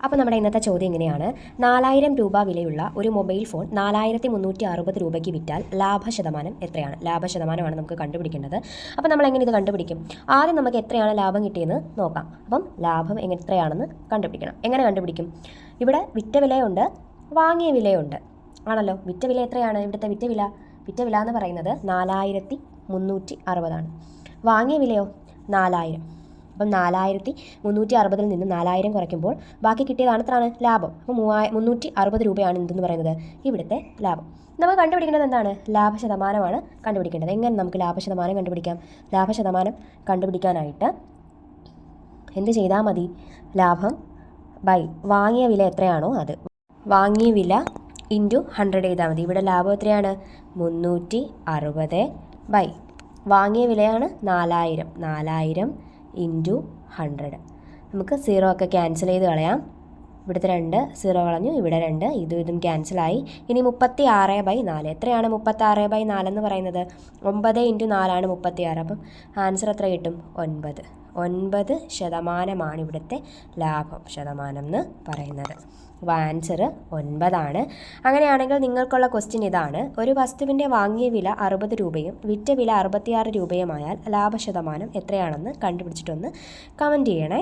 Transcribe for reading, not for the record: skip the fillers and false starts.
അപ്പോൾ നമ്മുടെ ഇന്നത്തെ ചോദ്യം ഇങ്ങനെയാണ്. 4000 രൂപ വിലയുള്ള ഒരു മൊബൈൽ ഫോൺ 4360 രൂപയ്ക്ക് വിറ്റാൽ ലാഭശതമാനം എത്രയാണ്? ലാഭശതമാനമാണ് നമുക്ക് കണ്ടുപിടിക്കേണ്ടത്. അപ്പോൾ നമ്മൾ എങ്ങനെ ഇത് കണ്ടുപിടിക്കും? ആദ്യം നമുക്ക് എത്രയാണ് ലാഭം കിട്ടിയെന്ന് നോക്കാം. അപ്പം ലാഭം എത്രയാണെന്ന് കണ്ടുപിടിക്കണം. എങ്ങനെ കണ്ടുപിടിക്കും? ഇവിടെ വിറ്റ വിലയുണ്ട്, വാങ്ങിയ വിലയുണ്ട് ആണല്ലോ. വിറ്റ വില എത്രയാണ്? ഇവിടുത്തെ വിറ്റ വില എന്ന് പറയുന്നത് 4360 ആണ്. വാങ്ങിയ വിലയോ 4000. അപ്പം 4360 നിന്ന് 4000 കുറയ്ക്കുമ്പോൾ ബാക്കി കിട്ടിയതാണ് എത്രയാണ്? ലാഭം. അപ്പോൾ 360 രൂപയാണ് എന്തെന്ന് പറയുന്നത് ഇവിടുത്തെ ലാഭം. നമുക്ക് കണ്ടുപിടിക്കേണ്ടത് എന്താണ്? ലാഭശതമാനമാണ് കണ്ടുപിടിക്കേണ്ടത്. എങ്ങനെ നമുക്ക് ലാഭശതമാനം കണ്ടുപിടിക്കാം? ലാഭശതമാനം കണ്ടുപിടിക്കാനായിട്ട് എന്ത് ചെയ്താൽ മതി? ലാഭം ബൈ വാങ്ങിയ വില എത്രയാണോ അത്, വാങ്ങിയ വില ഇൻറ്റു 100 ചെയ്താൽ മതി. ഇവിടെ ലാഭം എത്രയാണ്? 360 ബൈ വാങ്ങിയ വിലയാണ് 4000 ഇൻറ്റു 100. നമുക്ക് 0 ഒക്കെ ക്യാൻസൽ ചെയ്ത് കളയാം. ഇവിടുത്തെ 2 0 കളഞ്ഞു, ഇവിടെ 2, ഇതും ക്യാൻസലായി. ഇനി 36/4 എത്രയാണ്? 36/4 എന്ന് പറയുന്നത് 9 ഇൻറ്റു 4 ആണ് 36. അപ്പം ആൻസർ എത്ര കിട്ടും? 9% ഇവിടുത്തെ ലാഭം ശതമാനം എന്ന് പറയുന്നത്. അപ്പോൾ ആൻസർ 9 ആണ്. അങ്ങനെയാണെങ്കിൽ നിങ്ങൾക്കുള്ള ക്വസ്റ്റ്യൻ ഇതാണ്. ഒരു വസ്തുവിൻ്റെ വാങ്ങിയ വില 60 രൂപയും വിറ്റ വില 66 രൂപയുമായാൽ ലാഭശതമാനം എത്രയാണെന്ന് കണ്ടുപിടിച്ചിട്ടൊന്ന് കമൻറ്റ് ചെയ്യണേ.